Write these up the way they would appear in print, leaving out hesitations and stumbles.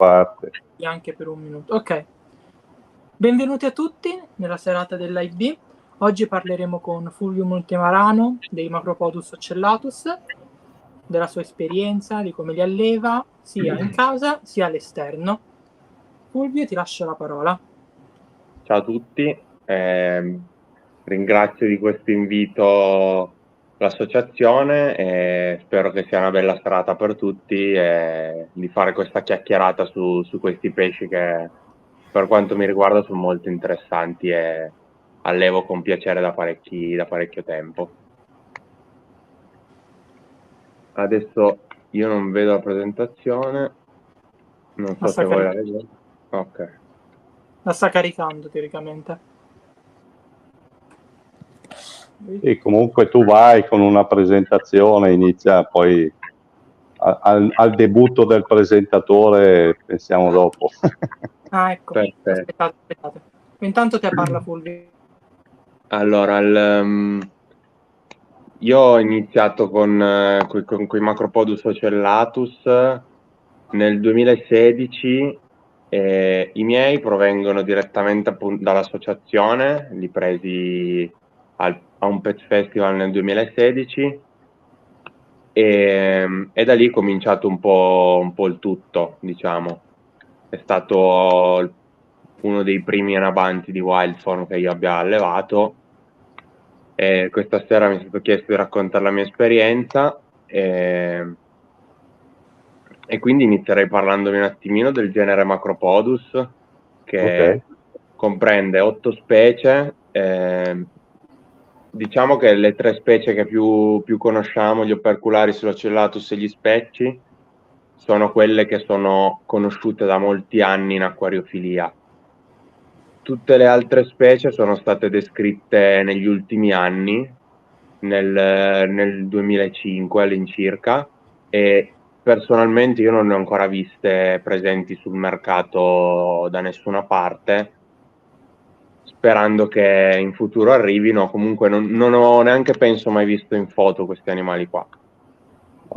parte. Anche per un minuto. Ok. Benvenuti a tutti nella serata dell'IB. Oggi parleremo con Fulvio Montemarano dei Macropodus ocellatus, della sua esperienza, di come li alleva sia in casa sia all'esterno. Fulvio, ti lascio la parola. Ciao a tutti, ringrazio di questo invito l'associazione e spero che sia una bella serata per tutti e di fare questa chiacchierata su questi pesci che per quanto mi riguarda sono molto interessanti e allevo con piacere da parecchio tempo. Adesso io non vedo la presentazione, non so se voi la vedete. Ok. La sta caricando teoricamente. E comunque tu vai con una presentazione, inizia poi al debutto del presentatore, pensiamo dopo. Ah, ecco. Perfetto. Aspettate. Intanto te parla Fulvio. Allora, io ho iniziato con i Macropodus ocellatus nel 2016. I miei provengono direttamente dall'associazione, li presi a un pet festival nel 2016 e da lì è cominciato un po' il tutto, diciamo. È stato uno dei primi anabanti di Wildform che io abbia allevato. Questa sera mi è stato chiesto di raccontare la mia esperienza e quindi inizierei parlandovi un attimino del genere Macropodus, che comprende 8 specie. Diciamo che le 3 specie che più conosciamo, gli Opercularis, l'Ocellatus e gli Specci, sono quelle che sono conosciute da molti anni in acquariofilia. Tutte le altre specie sono state descritte negli ultimi anni, nel 2005 all'incirca, e personalmente io non le ho ancora viste presenti sul mercato da nessuna parte, sperando che in futuro arrivino. Comunque non ho neanche, penso, mai visto in foto questi animali qua.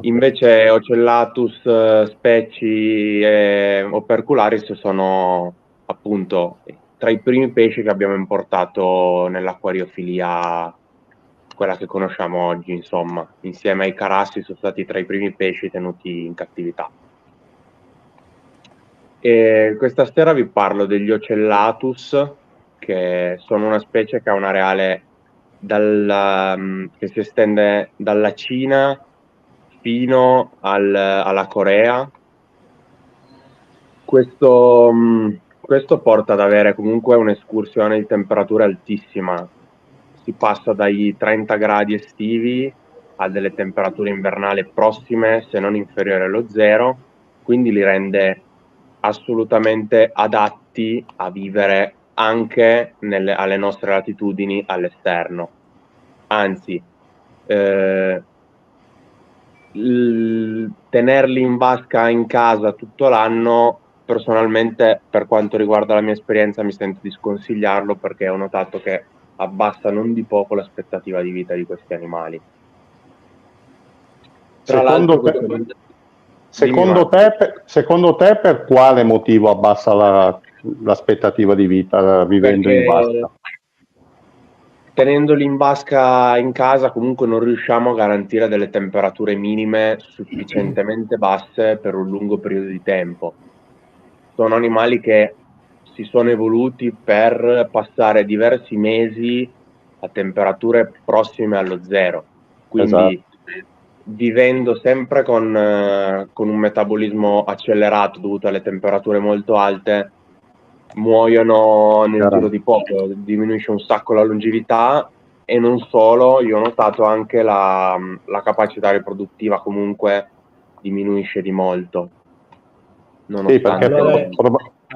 Invece Ocellatus, Specci e Opercularis sono appunto tra i primi pesci che abbiamo importato nell'acquariofilia, quella che conosciamo oggi, insomma. Insieme ai carassi sono stati tra i primi pesci tenuti in cattività. E questa sera vi parlo degli Ocellatus, che sono una specie che ha un areale che si estende dalla Cina fino alla Corea. Questo porta ad avere comunque un'escursione di temperatura altissima. Si passa dai 30 gradi estivi a delle temperature invernali prossime, se non inferiori allo zero, quindi li rende assolutamente adatti a vivere anche alle nostre latitudini all'esterno. Anzi, tenerli in vasca in casa tutto l'anno, personalmente, per quanto riguarda la mia esperienza, mi sento di sconsigliarlo, perché ho notato che abbassa non di poco l'aspettativa di vita di questi animali. Tra secondo te per quale motivo abbassa l'aspettativa di vita vivendo in vasca? Tenendoli in vasca in casa comunque non riusciamo a garantire delle temperature minime sufficientemente basse per un lungo periodo di tempo. Sono animali che si sono evoluti per passare diversi mesi a temperature prossime allo zero, quindi vivendo sempre con un metabolismo accelerato dovuto alle temperature molto alte, muoiono nel giro di poco, diminuisce un sacco la longevità. E non solo, io ho notato anche la capacità riproduttiva comunque diminuisce di molto. Sì, perché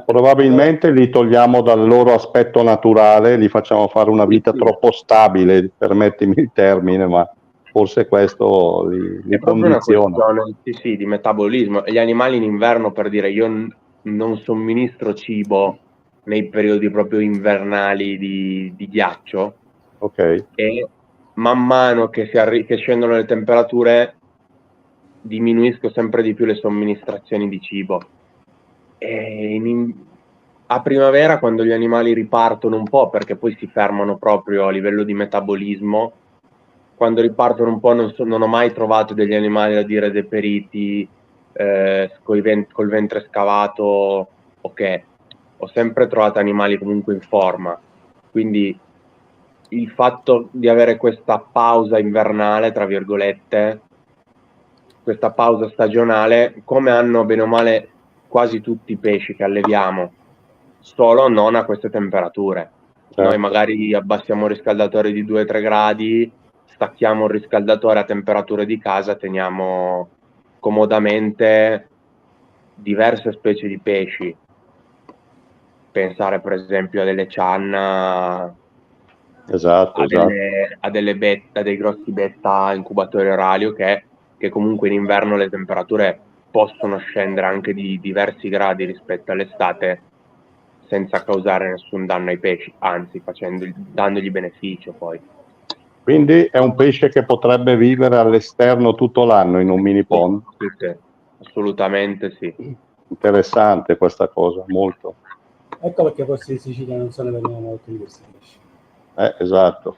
probabilmente li togliamo dal loro aspetto naturale, li facciamo fare una vita troppo stabile, permettimi il termine, ma forse questo li condiziona. Una questione di metabolismo. Gli animali in inverno, per dire, io non somministro cibo nei periodi proprio invernali di ghiaccio, e man mano che scendono le temperature diminuisco sempre di più le somministrazioni di cibo. E a primavera, quando gli animali ripartono un po', perché poi si fermano proprio a livello di metabolismo, quando ripartono un po' non ho mai trovato degli animali da dire deperiti, col ventre scavato, ok. Ho sempre trovato animali comunque in forma, quindi il fatto di avere questa pausa invernale, tra virgolette, questa pausa stagionale, come hanno bene o male quasi tutti i pesci che alleviamo, solo non a queste temperature. Noi magari abbassiamo il riscaldatore di 2-3 gradi, stacchiamo il riscaldatore a temperature di casa, teniamo comodamente diverse specie di pesci. Pensare per esempio a delle cianna, Esatto, a dei grossi betta incubatori orali, che comunque in inverno le temperature possono scendere anche di diversi gradi rispetto all'estate senza causare nessun danno ai pesci, anzi dandogli beneficio poi. Quindi è un pesce che potrebbe vivere all'esterno tutto l'anno in un mini pond? Sì, assolutamente sì. Interessante questa cosa, molto. Ecco perché forse in Sicilia non se ne vengono molti di questi pesci. Esatto.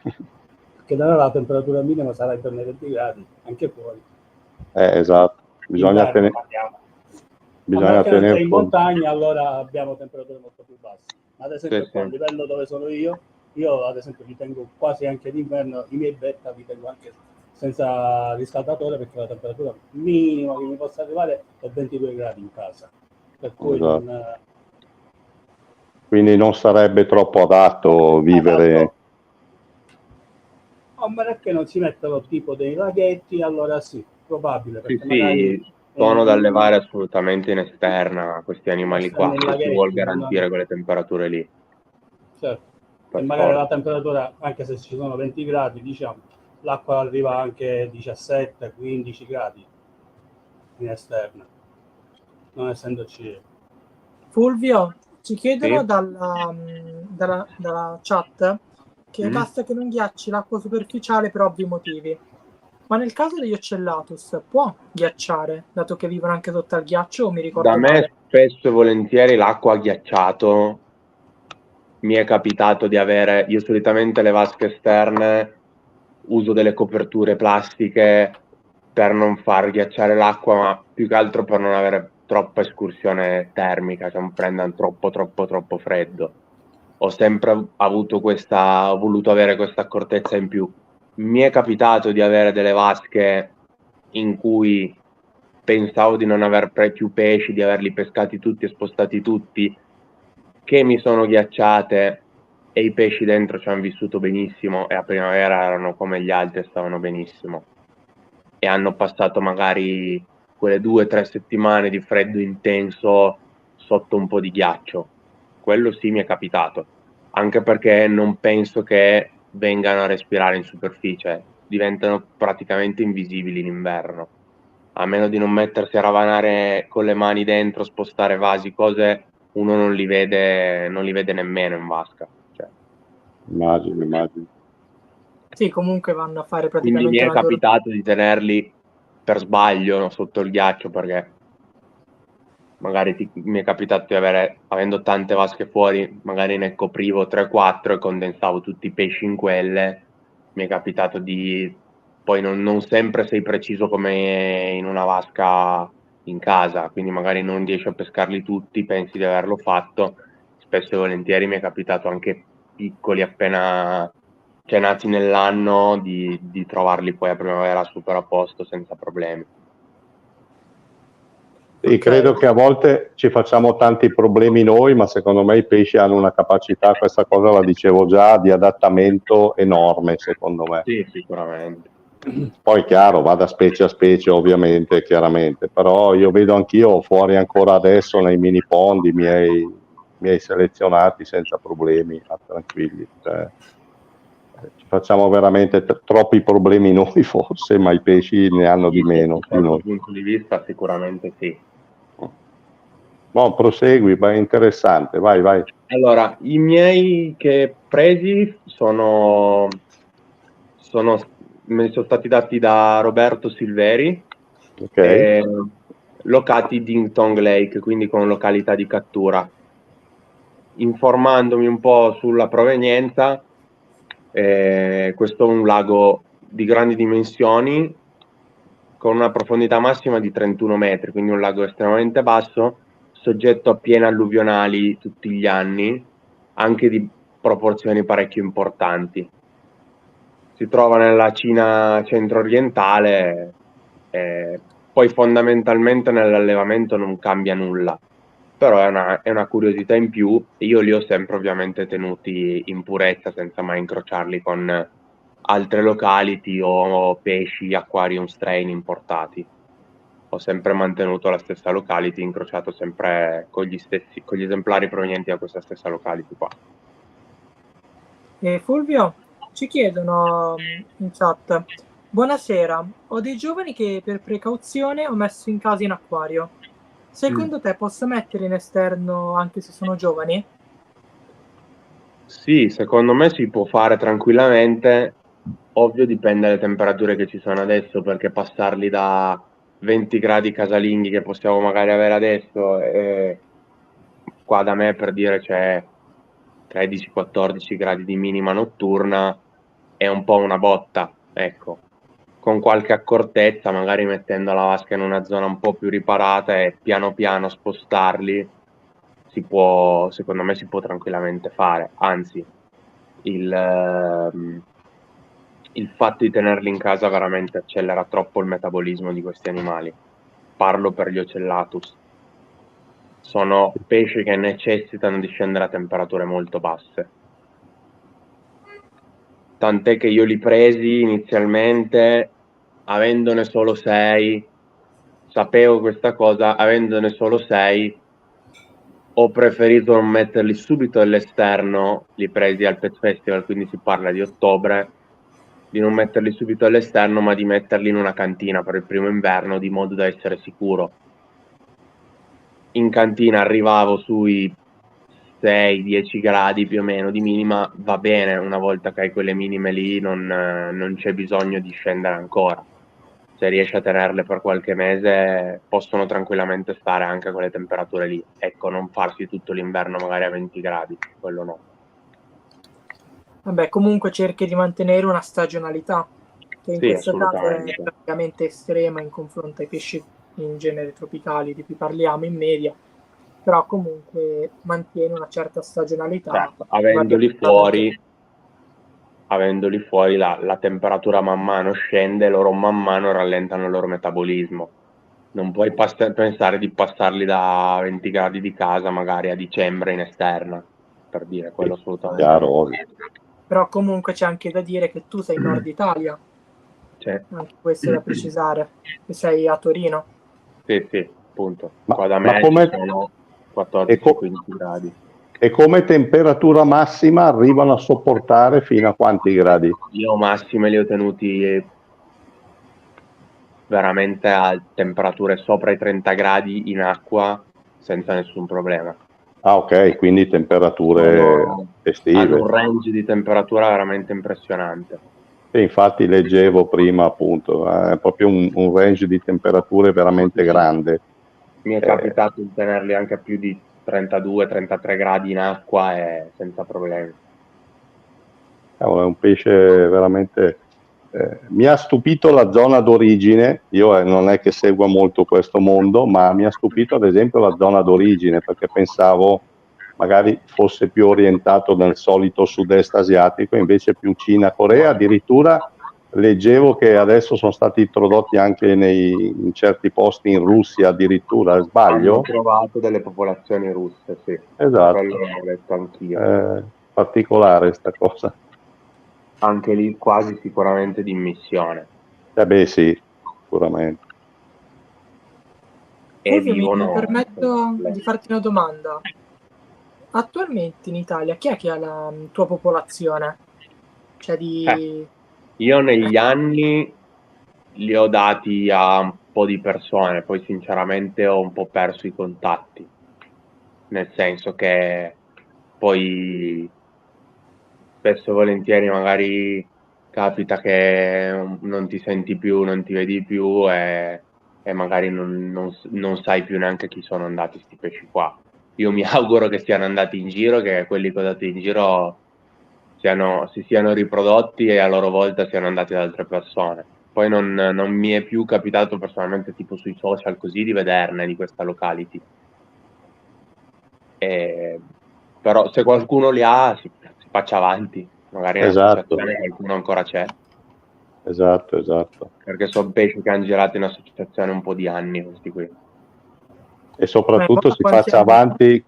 Perché da noi la temperatura minima sarà intorno ai 20 gradi, anche fuori. Esatto. Bisogna tenere in montagna, allora abbiamo temperature molto più basse. Ad esempio, qua, a livello dove sono io ad esempio li tengo quasi anche d'inverno, i miei betta li tengo anche senza riscaldatore, perché la temperatura minima che mi possa arrivare è 22 gradi in casa. Per cui quindi non sarebbe troppo adatto vivere. A meno che non si mettono tipo dei laghetti, allora sì, probabile. Perché sì, sono da allevare assolutamente in esterna questi animali qua, se si vuol garantire quelle temperature lì. Certo, e magari la temperatura, anche se ci sono 20 gradi, diciamo, l'acqua arriva anche 17-15 gradi in esterna, non essendoci. Fulvio, ci chiedono dalla chat che basta che non ghiacci l'acqua superficiale per ovvi motivi. Ma nel caso degli Ocellatus può ghiacciare, dato che vivono anche sotto al ghiaccio, o mi ricordo male? Da me spesso e volentieri l'acqua ha ghiacciato. Mi è capitato di avere, io solitamente le vasche esterne uso delle coperture plastiche per non far ghiacciare l'acqua, ma più che altro per non avere troppa escursione termica, che non prendano troppo freddo. Ho sempre voluto avere questa accortezza in più. Mi è capitato di avere delle vasche in cui pensavo di non aver più pesci, di averli pescati tutti e spostati tutti, che mi sono ghiacciate e i pesci dentro ci hanno vissuto benissimo e a primavera erano come gli altri e stavano benissimo. E hanno passato magari quelle 2-3 settimane di freddo intenso sotto un po' di ghiaccio. Quello sì mi è capitato, anche perché non penso che vengano a respirare in superficie, diventano praticamente invisibili in inverno. A meno di non mettersi a ravanare con le mani dentro, spostare vasi, cose, uno non li vede nemmeno in vasca. Immagino. Sì, comunque vanno a fare praticamente. Quindi mi è capitato di tenerli per sbaglio sotto il ghiaccio, perché magari mi è capitato di avendo tante vasche fuori, magari ne coprivo 3-4 e condensavo tutti i pesci in quelle. Mi è capitato poi non sempre sei preciso come in una vasca in casa, quindi magari non riesci a pescarli tutti, pensi di averlo fatto. Spesso e volentieri mi è capitato anche piccoli appena nati nell'anno di trovarli poi a primavera super a posto senza problemi. Sì, credo che a volte ci facciamo tanti problemi noi, ma secondo me i pesci hanno una capacità, questa cosa la dicevo già, di adattamento enorme, secondo me. Sì, sicuramente. Poi chiaro, va da specie a specie ovviamente, chiaramente, però io vedo anch'io fuori ancora adesso nei mini pond i miei selezionati senza problemi, tranquilli. Ci facciamo veramente troppi problemi noi forse, ma i pesci ne hanno di meno. Da questo punto di vista sicuramente sì. Prosegui, è interessante, vai. Allora, i miei che presi me ne sono stati dati da Roberto Silveri. Okay. locati Ding Tong Lake, quindi con località di cattura. Informandomi un po' sulla provenienza, questo è un lago di grandi dimensioni con una profondità massima di 31 metri, quindi un lago estremamente basso, soggetto a piene alluvionali tutti gli anni, anche di proporzioni parecchio importanti. Si trova nella Cina centro-orientale, poi fondamentalmente nell'allevamento non cambia nulla, però è una curiosità in più. Io li ho sempre ovviamente tenuti in purezza senza mai incrociarli con altre locality o pesci, aquarium strain importati. Ho sempre mantenuto la stessa locality, incrociato sempre con gli esemplari provenienti da questa stessa locality qua. Fulvio, ci chiedono in chat: buonasera, ho dei giovani che per precauzione ho messo in casa in acquario. Secondo te posso mettere in esterno anche se sono giovani? Sì, secondo me si può fare tranquillamente. Ovvio dipende dalle temperature che ci sono adesso, perché passarli da 20 gradi casalinghi che possiamo magari avere adesso, qua da me per dire c'è 13-14 gradi di minima notturna, è un po' una botta, ecco. Con qualche accortezza, magari mettendo la vasca in una zona un po' più riparata e piano piano spostarli, secondo me si può tranquillamente fare. Anzi, il fatto di tenerli in casa veramente accelera troppo il metabolismo di questi animali. Parlo per gli ocellatus. Sono pesci che necessitano di scendere a temperature molto basse. Tant'è che io li presi inizialmente avendone solo 6, sapevo questa cosa, avendone solo 6 ho preferito non metterli subito all'esterno, li presi al Pet Festival, quindi si parla di ottobre, di non metterli subito all'esterno, ma di metterli in una cantina per il primo inverno, di modo da essere sicuro. In cantina arrivavo sui 6-10 gradi più o meno di minima, va bene, una volta che hai quelle minime lì non c'è bisogno di scendere ancora. Se riesci a tenerle per qualche mese possono tranquillamente stare anche a quelle temperature lì. Ecco, non farsi tutto l'inverno magari a 20 gradi, quello no. Vabbè, comunque cerchi di mantenere una stagionalità, che in Sì, questo caso è assolutamente. praticamente estrema in confronto ai pesci in genere tropicali di cui parliamo in media, però comunque mantiene una certa stagionalità. Certo, avendoli fuori la temperatura man mano scende e loro man mano rallentano il loro metabolismo. Non puoi pensare di passarli da 20 gradi di casa magari a dicembre in esterna, per dire, quello assolutamente. Chiaro, ovvio. Però comunque c'è anche da dire che tu sei in Nord Italia, anche questo è da precisare, che sei a Torino. Sì, appunto. Ma, qua da me ci sono 14-15 gradi. E come temperatura massima arrivano a sopportare fino a quanti gradi? Io massime li ho tenuti veramente a temperature sopra i 30 gradi in acqua senza nessun problema. Ah, ok, quindi temperature estive. Hanno un range di temperatura veramente impressionante. E infatti leggevo prima appunto, è proprio un range di temperature veramente grande. Mi è capitato di tenerli anche a più di 32-33 gradi in acqua e senza problemi. È un pesce veramente... mi ha stupito la zona d'origine, io non è che segua molto questo mondo, ma mi ha stupito ad esempio la zona d'origine, perché pensavo magari fosse più orientato nel solito sud-est asiatico, invece più Cina, Corea. Addirittura leggevo che adesso sono stati introdotti anche in certi posti in Russia, addirittura, sbaglio? Hanno trovato delle popolazioni russe, sì. Esatto. Quello l'ho letto anch'io. Particolare sta cosa. Anche lì quasi sicuramente di immissione. Beh sì, sicuramente. E mi permetto di farti una domanda. Attualmente in Italia chi è che ha la tua popolazione? Cioè io negli anni li ho dati a un po' di persone, poi sinceramente ho un po' perso i contatti, nel senso che poi spesso e volentieri magari capita che non ti senti più, non ti vedi più e e magari non sai più neanche chi sono andati questi pesci qua. Io mi auguro che siano andati in giro, che quelli che ho dato in giro si siano riprodotti e a loro volta siano andati da altre persone. Poi non mi è più capitato personalmente, tipo sui social così, di vederne di questa locality. Però se qualcuno li ha si faccia avanti, magari in associazione qualcuno ancora c'è. Esatto. Perché sono pesci che hanno girato in associazione un po' di anni questi qui. E soprattutto si faccia avanti.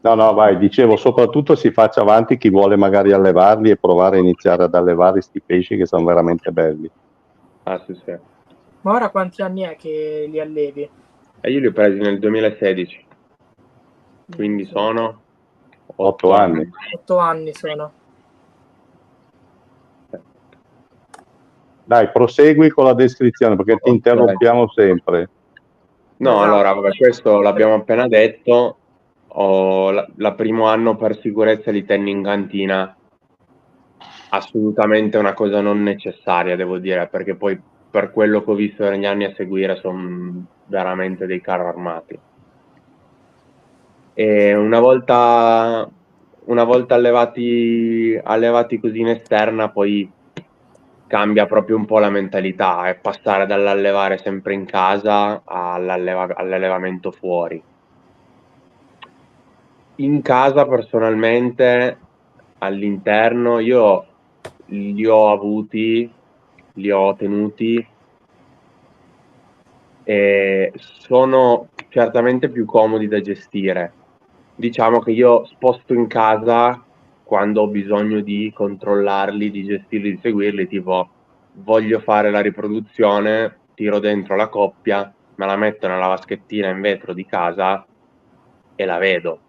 No, vai, dicevo, soprattutto si faccia avanti chi vuole magari allevarli e provare a iniziare ad allevare questi pesci che sono veramente belli. Ah, sì. Ma ora quanti anni è che li allevi? Io li ho presi nel 2016, quindi sono 8 anni. 8 anni sono. Dai, prosegui con la descrizione perché ti interrompiamo sempre. No, esatto. Allora, vabbè, questo l'abbiamo appena detto. La primo anno per sicurezza li tenni in cantina, assolutamente una cosa non necessaria, devo dire, perché poi per quello che ho visto negli anni a seguire sono veramente dei carri armati. E una volta allevati così in esterna, poi cambia proprio un po' la mentalità, è passare dall'allevare sempre in casa all'allevamento fuori. In casa personalmente, all'interno, io li ho tenuti e sono certamente più comodi da gestire. Diciamo che io sposto in casa quando ho bisogno di controllarli, di gestirli, di seguirli, tipo voglio fare la riproduzione, tiro dentro la coppia, me la metto nella vaschettina in vetro di casa e la vedo.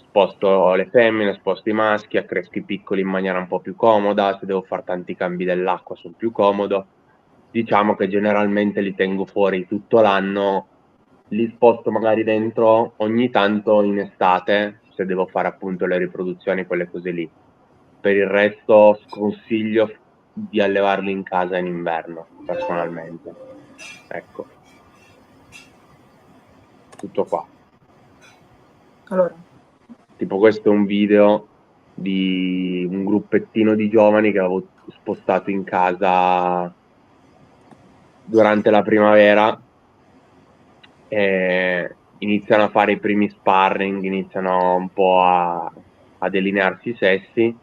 Sposto le femmine, sposto i maschi, accresco i piccoli in maniera un po' più comoda, se devo fare tanti cambi dell'acqua sono più comodo. Diciamo che generalmente li tengo fuori tutto l'anno, li sposto magari dentro ogni tanto in estate, se devo fare appunto le riproduzioni, quelle cose lì. Per il resto sconsiglio di allevarli in casa in inverno, personalmente. Ecco. Tutto qua. Allora. Tipo questo è un video di un gruppettino di giovani che avevo spostato in casa durante la primavera. Iniziano a fare i primi sparring, iniziano un po' a delinearsi i sessi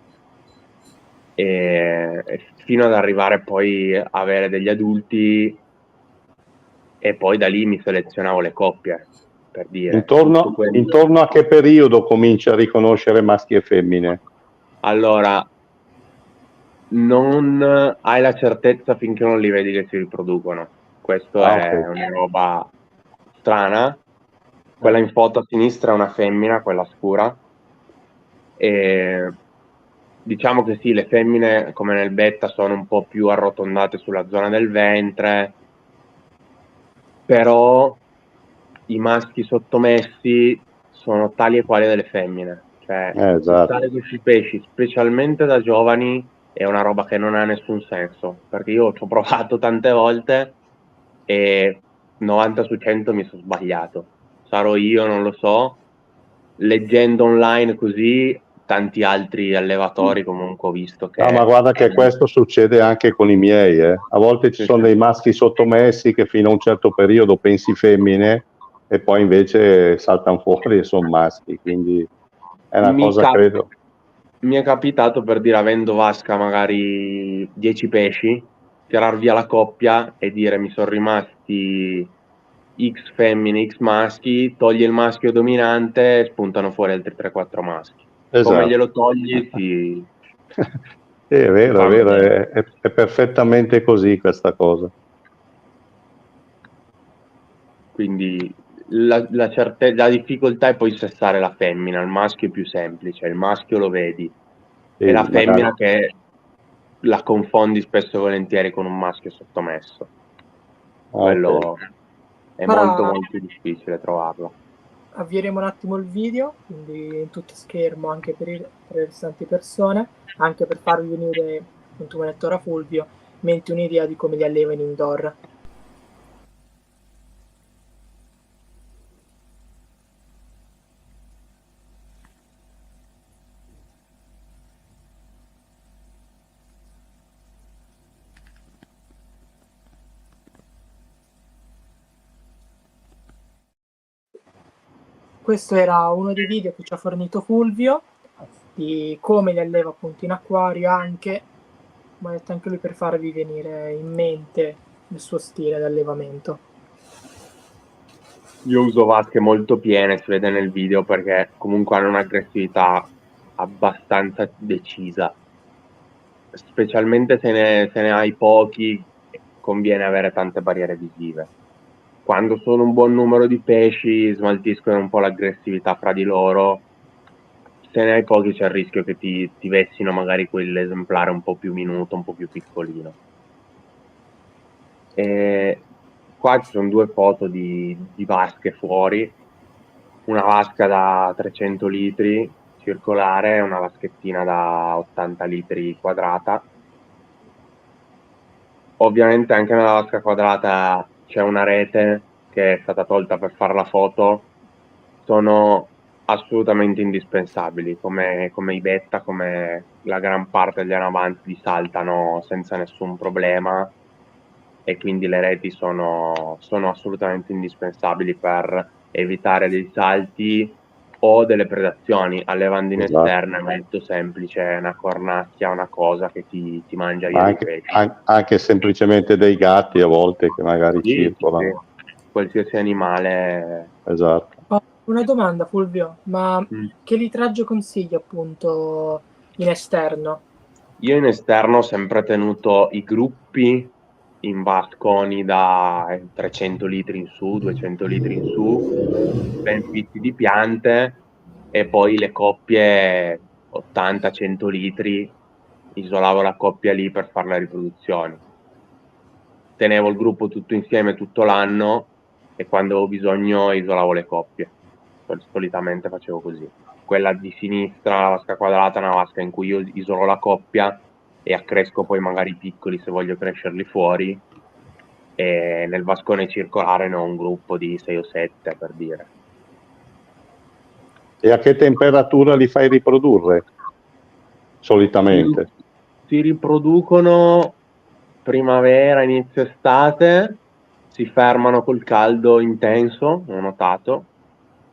e fino ad arrivare poi a avere degli adulti, e poi da lì mi selezionavo le coppie, per dire. Intorno a che periodo cominci a riconoscere maschi e femmine? Allora, non hai la certezza finché non li vedi che si riproducono. Questo è una roba strana. Quella in foto a sinistra è una femmina, quella scura, e diciamo che sì, le femmine come nel beta sono un po' più arrotondate sulla zona del ventre, però i maschi sottomessi sono tali e quali delle femmine, cioè stare questi pesci, specialmente da giovani, è una roba che non ha nessun senso, perché io ci ho provato tante volte e 90 su 100 mi sono sbagliato. Sarò io, non lo so. Leggendo online così, tanti altri allevatori comunque ho visto che... No, ma guarda che questo succede anche con i miei. A volte ci sono dei maschi sottomessi che fino a un certo periodo pensi femmine e poi invece saltano fuori e sono maschi, quindi è una cosa, credo. Mi è capitato, per dire, avendo vasca magari 10 pesci, tirar via la coppia e dire mi sono rimasti X femmine, X maschi, togli il maschio dominante e spuntano fuori altri 3-4 maschi. Esatto. Come glielo togli si... È vero, è perfettamente così questa cosa. Quindi la difficoltà è poi sessare la femmina, il maschio è più semplice, il maschio lo vedi, è la femmina che la confondi spesso e volentieri con un maschio sottomesso. Quello è molto difficile trovarlo. Avvieremo un attimo il video, quindi in tutto schermo anche per le restanti persone, anche per farvi venire, appunto come ha detto ora Fulvio, mente un'idea di come li alleva in indoor. questo era uno dei video che ci ha fornito Fulvio, di come li alleva appunto in acquario anche, ma ha detto anche lui per farvi venire in mente il suo stile di allevamento. Io uso vasche molto piene, si vede nel video, perché comunque hanno un'aggressività abbastanza decisa. Specialmente se ne hai pochi, conviene avere tante barriere visive. Quando sono un buon numero di pesci, smaltiscono un po' l'aggressività fra di loro. Se ne hai pochi c'è il rischio che ti vessino magari quell'esemplare un po' più minuto, un po' più piccolino. E qua ci sono due foto di vasche fuori, una vasca da 300 litri circolare e una vaschettina da 80 litri quadrata. Ovviamente anche nella vasca quadrata c'è una rete che è stata tolta per fare la foto. Sono assolutamente indispensabili, come i betta, come la gran parte degli anavanti li saltano senza nessun problema, e quindi le reti sono assolutamente indispensabili per evitare dei salti o delle predazioni. Allevando in esterna è molto semplice, una cornacchia, una cosa che ti mangia via i pesci. Anche semplicemente dei gatti a volte che magari circolano. Sì. Qualsiasi animale. Esatto. Una domanda, Fulvio, ma che litraggio consigli appunto in esterno? Io in esterno ho sempre tenuto i gruppi in vasconi da 300 litri in su, 200 litri in su, ben fitti di piante, e poi le coppie 80-100 litri, isolavo la coppia lì per fare le riproduzioni. Tenevo il gruppo tutto insieme tutto l'anno e quando avevo bisogno isolavo le coppie. Solitamente facevo così. Quella di sinistra, la vasca quadrata, è una vasca in cui io isolo la coppia e accresco poi magari i piccoli se voglio crescerli fuori, e nel vascone circolare ne ho un gruppo di 6 o 7, per dire. E a che temperatura li fai riprodurre solitamente? Si riproducono primavera, inizio estate, si fermano col caldo intenso, ho notato,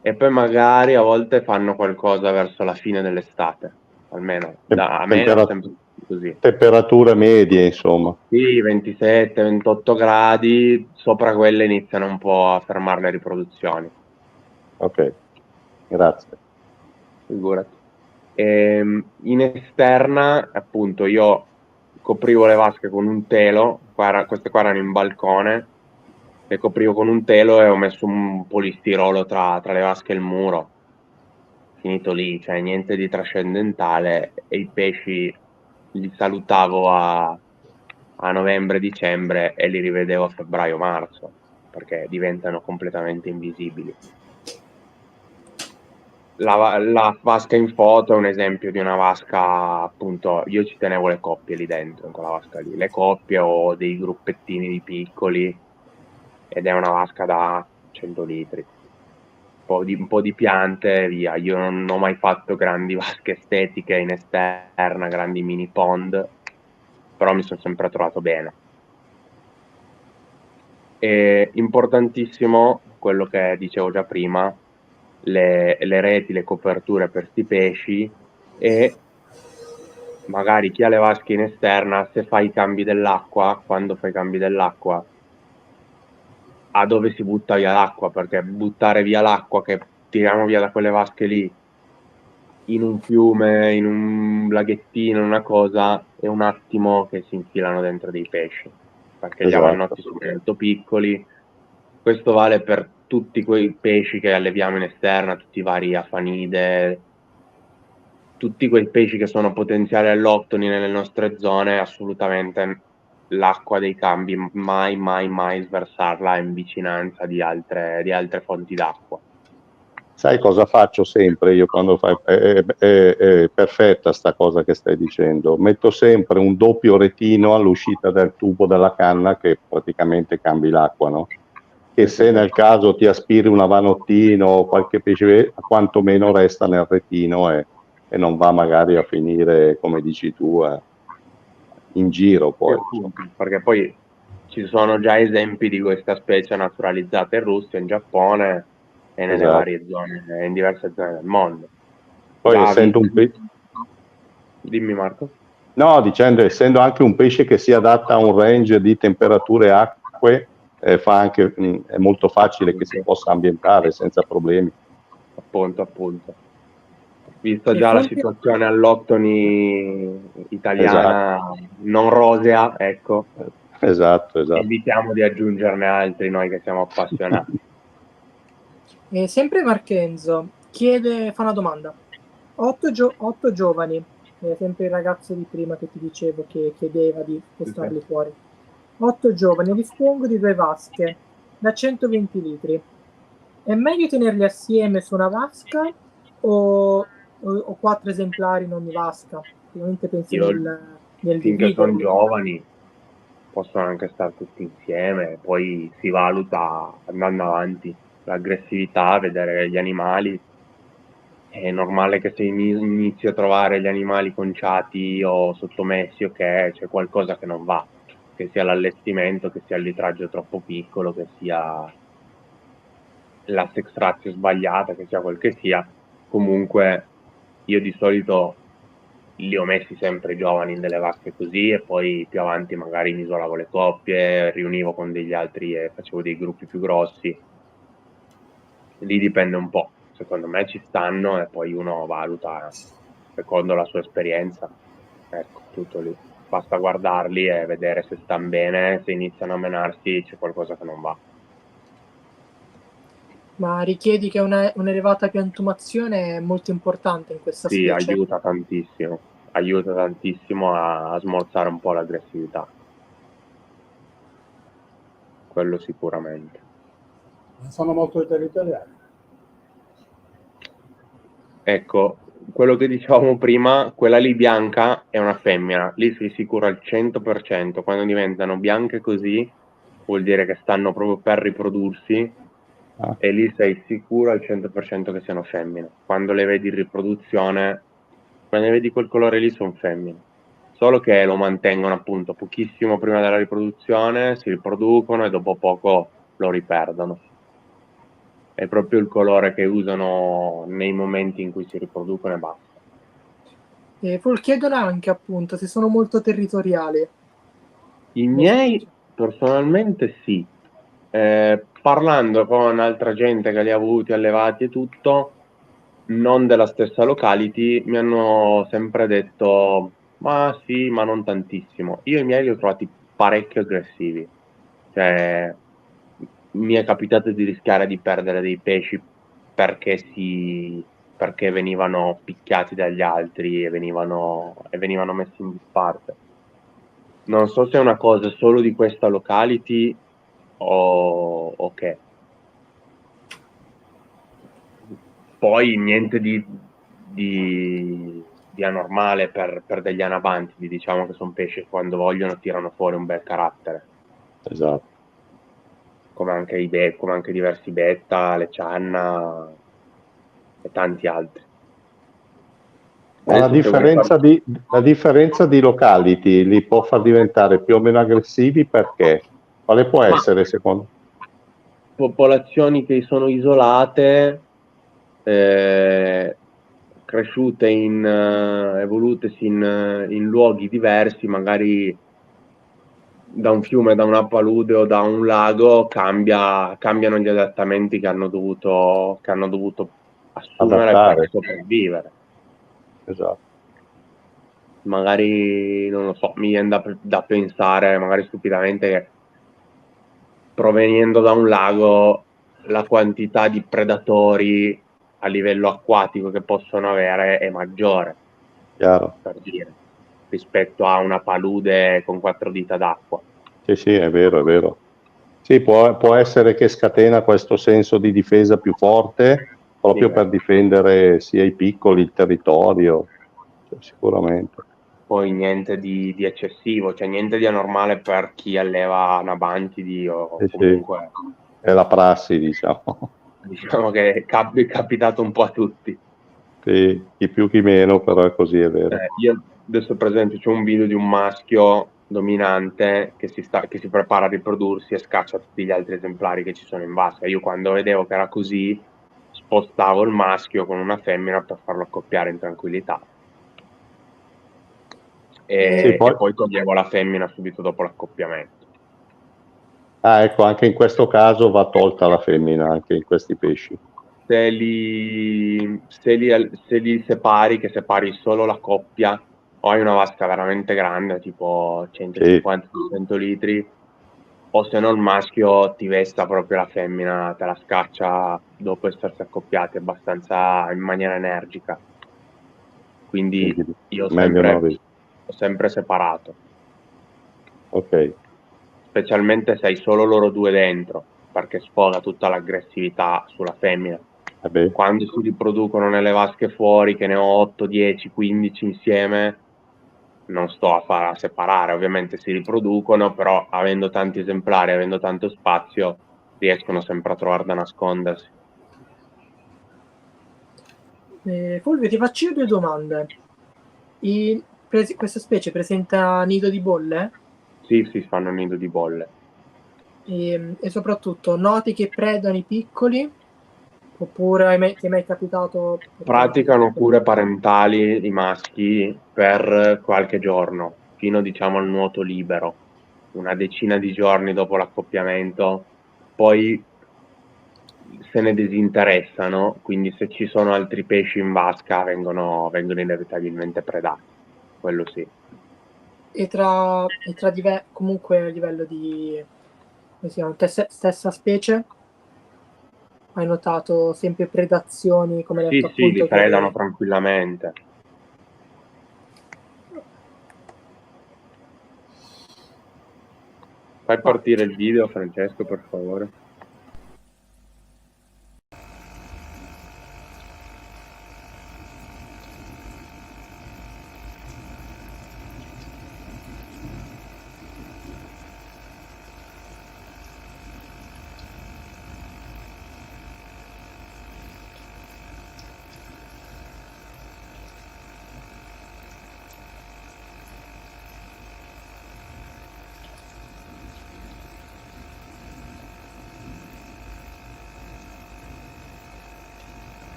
e poi magari a volte fanno qualcosa verso la fine dell'estate, almeno a me è sempre così. Temperature medie, insomma. Sì, 27-28 gradi, sopra quelle iniziano un po' a fermare le riproduzioni. Ok, grazie. Figurati. In esterna, appunto, io coprivo le vasche con un telo, queste qua erano in balcone, le coprivo con un telo e ho messo un polistirolo tra le vasche e il muro. Finito lì, cioè niente di trascendentale, e i pesci li salutavo a novembre-dicembre e li rivedevo a febbraio-marzo, perché diventano completamente invisibili. La vasca in foto è un esempio di una vasca, appunto, io ci tenevo le coppie lì dentro, in quella vasca lì, le coppie o dei gruppettini di piccoli, ed è una vasca da 100 litri. Un po' di piante e via. Io non ho mai fatto grandi vasche estetiche in esterna, grandi mini pond, però mi sono sempre trovato bene. E importantissimo quello che dicevo già prima, le reti, le coperture per sti pesci, e magari chi ha le vasche in esterna, se fai i cambi dell'acqua, quando fai i cambi dell'acqua, a dove si butta via l'acqua, perché buttare via l'acqua che tiriamo via da quelle vasche lì in un fiume, in un laghettino, una cosa, è un attimo che si infilano dentro dei pesci, perché gli avannotti sono molto piccoli. Questo vale per tutti quei pesci che alleviamo in esterna, tutti i vari afanide, tutti quei pesci che sono potenziali allottoni nelle nostre zone. Assolutamente l'acqua dei cambi mai sversarla in vicinanza di altre fonti d'acqua. Sai cosa faccio sempre io quando fai? È perfetta sta cosa che stai dicendo. Metto sempre un doppio retino all'uscita del tubo della canna, che praticamente cambi l'acqua, no? Che se nel caso ti aspiri un avanottino o qualche pesce, quantomeno resta nel retino e non va magari a finire, come dici tu, in giro poi. Perché poi ci sono già esempi di questa specie naturalizzata in Russia, in Giappone, e nelle Esatto. varie zone, in diverse zone del mondo. Poi essendo un pesce... Dimmi Marco. No, dicendo, essendo anche un pesce che si adatta a un range di temperature e acque, fa anche, è molto facile che si possa ambientare senza problemi. Appunto. Vista già la situazione all'Ottoni italiana, esatto, non rosea, ecco. Esatto. Evitiamo di aggiungerne altri noi che siamo appassionati. Sempre Marchenzo fa una domanda. 8 giovani, sempre il ragazzo di prima che ti dicevo che chiedeva di spostarli fuori. 8 giovani a dispongo di 2 vasche da 120 litri. È meglio tenerli assieme su una vasca o 4 esemplari in ogni vasca? Ovviamente pensi nel finché sono giovani possono anche stare tutti insieme, poi si valuta andando avanti l'aggressività, vedere gli animali. È normale che se inizi a trovare gli animali conciati o sottomessi o che c'è qualcosa che non va, che sia l'allestimento, che sia il litraggio troppo piccolo, che sia la sextratio sbagliata, che sia quel che sia. Comunque io di solito li ho messi sempre giovani in delle vasche così e poi più avanti magari mi isolavo le coppie, riunivo con degli altri e facevo dei gruppi più grossi. Lì dipende un po', secondo me ci stanno e poi uno valuta secondo la sua esperienza. Ecco, tutto lì. Basta guardarli e vedere se stanno bene, se iniziano a menarsi c'è qualcosa che non va. Ma richiedi che un'elevata piantumazione è molto importante in questa specie? Sì, aiuta tantissimo a smorzare un po' l'aggressività. Quello sicuramente. Sono molto territoriali. Ecco, quello che dicevamo prima, quella lì bianca è una femmina, lì sei sicuro al 100%, quando diventano bianche così vuol dire che stanno proprio per riprodursi e lì sei sicuro al 100% che siano femmine. Quando le vedi in riproduzione, quando vedi quel colore lì sono femmine, solo che lo mantengono appunto pochissimo prima della riproduzione, si riproducono e dopo poco lo riperdono. È proprio il colore che usano nei momenti in cui si riproducono e basta. Chiedono anche appunto se sono molto territoriali. I miei personalmente sì. Parlando con altra gente che li ha avuti allevati e tutto, non della stessa locality, mi hanno sempre detto ma sì, ma non tantissimo. Io i miei li ho trovati parecchio aggressivi. Cioè, mi è capitato di rischiare di perdere dei pesci perché venivano picchiati dagli altri e venivano messi in disparte. Non so se è una cosa solo di questa locality o che. Poi niente di anormale per degli anabanti, diciamo che sono pesci che quando vogliono tirano fuori un bel carattere. Esatto. Come anche diversi betta, le cianna e tanti altri. Ma la differenza di locality li può far diventare più o meno aggressivi perché? Quale può essere secondo? Popolazioni che sono isolate, cresciute evolutesi in luoghi diversi, magari da un fiume, da una palude o da un lago, cambiano gli adattamenti che hanno dovuto assumere per sopravvivere. Esatto. Magari, non lo so, mi viene da pensare, magari stupidamente, che provenendo da un lago la quantità di predatori a livello acquatico che possono avere è maggiore, chiaro, per dire, rispetto a una palude con 4 dita d'acqua. Sì, è vero. Sì, può essere che scatena questo senso di difesa più forte proprio per difendere sia i piccoli, il territorio, cioè, sicuramente. Poi niente di eccessivo, cioè niente di anormale per chi alleva anabantidi o comunque... Sì. È la prassi, diciamo. Diciamo che è capitato un po' a tutti. Sì, chi più chi meno, però è così, è vero. Io adesso per esempio c'è un video di un maschio dominante che si prepara a riprodursi e scaccia tutti gli altri esemplari che ci sono in vasca. Io quando vedevo che era così spostavo il maschio con una femmina per farlo accoppiare in tranquillità. E poi toglievo la femmina subito dopo l'accoppiamento. Ah, ecco, anche in questo caso va tolta la femmina, anche in questi pesci. Se li separi, che separi solo la coppia, o hai una vasca veramente grande, tipo 150-200 litri, o se no il maschio ti vesta proprio la femmina, te la scaccia dopo essersi accoppiati abbastanza in maniera energica. Quindi io ho sempre separato. Ok. Specialmente se hai solo loro due dentro, perché sfoga tutta l'aggressività sulla femmina. Quando si riproducono nelle vasche fuori, che ne ho 8, 10, 15 insieme, non sto a separare, ovviamente si riproducono, però avendo tanti esemplari, avendo tanto spazio, riescono sempre a trovare da nascondersi. Fulvio, ti faccio 2 domande. Questa specie presenta nido di bolle? Sì, fanno nido di bolle. E soprattutto, noti che predano i piccoli? Oppure ti è mai capitato? Praticano cure parentali i maschi per qualche giorno, fino diciamo al nuoto libero, una decina di giorni dopo l'accoppiamento, poi se ne disinteressano, quindi se ci sono altri pesci in vasca vengono inevitabilmente predati, quello sì. E comunque a livello di stessa specie? Hai notato sempre predazioni, come hai detto, appunto, li predano tranquillamente. Fai partire il video, Francesco, per favore.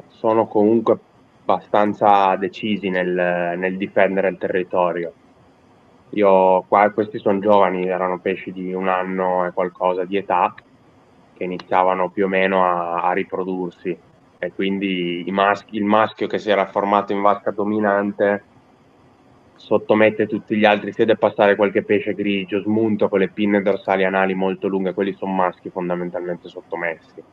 Sono comunque abbastanza decisi nel difendere il territorio. Questi sono giovani, erano pesci di 1 anno e qualcosa di età, che iniziavano più o meno a riprodursi, e quindi il maschio che si era formato in vasca dominante sottomette tutti gli altri, si vede passare qualche pesce grigio, smunto con le pinne dorsali anali molto lunghe, quelli sono maschi fondamentalmente sottomessi.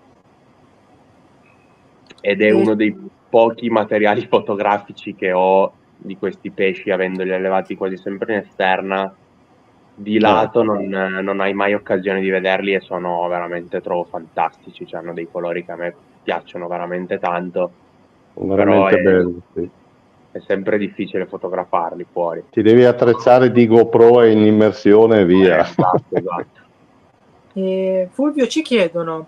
Ed è uno dei pochi materiali fotografici che ho di questi pesci, avendoli allevati quasi sempre in esterna. Di lato non hai mai occasione di vederli e sono veramente, trovo fantastici, hanno dei colori che a me piacciono veramente tanto, veramente belli, sì. È sempre difficile fotografarli fuori. Ti devi attrezzare di GoPro e in immersione e via. Esatto. Fulvio, ci chiedono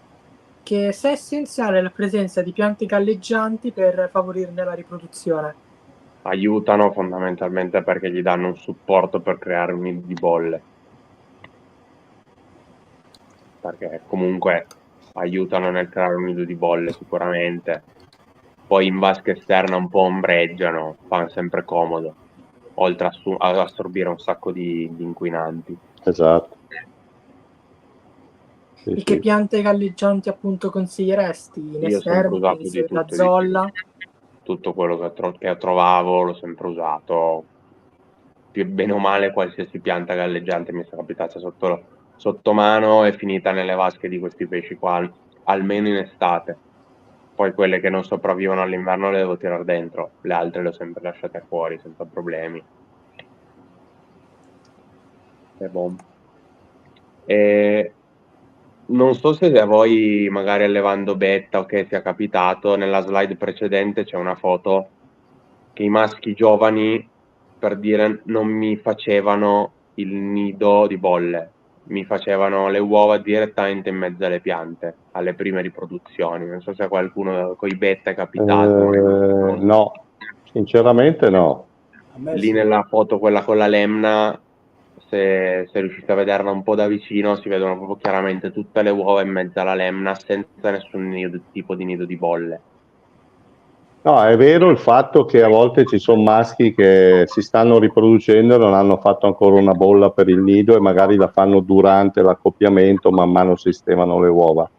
che se è essenziale la presenza di piante galleggianti per favorirne la riproduzione. Aiutano fondamentalmente perché gli danno un supporto per creare un nido di bolle, perché comunque aiutano nel creare un nido di bolle sicuramente. Poi in vasca esterna un po' ombreggiano, fanno sempre comodo, oltre a assorbire un sacco di inquinanti. Esatto. E che piante galleggianti appunto consiglieresti? Io ho sempre usato di tutto, la zolla? Tutto quello che trovavo l'ho sempre usato, più bene o male qualsiasi pianta galleggiante mi sia capitata sotto mano è finita nelle vasche di questi pesci qua, almeno in estate. Poi quelle che non sopravvivono all'inverno le devo tirare dentro, le altre le ho sempre lasciate fuori senza problemi. E non so se a voi, magari allevando betta o che sia capitato, nella slide precedente c'è una foto che i maschi giovani, per dire, non mi facevano il nido di bolle, mi facevano le uova direttamente in mezzo alle piante, alle prime riproduzioni. Non so se a qualcuno con i betta è capitato. No, sinceramente no. Lì nella foto, quella con la lemna, se riuscite a vederla un po' da vicino, si vedono proprio chiaramente tutte le uova in mezzo alla lemna, senza nessun tipo di nido di bolle. No, è vero il fatto che a volte ci sono maschi che si stanno riproducendo e non hanno fatto ancora una bolla per il nido e magari la fanno durante l'accoppiamento, man mano sistemano le uova.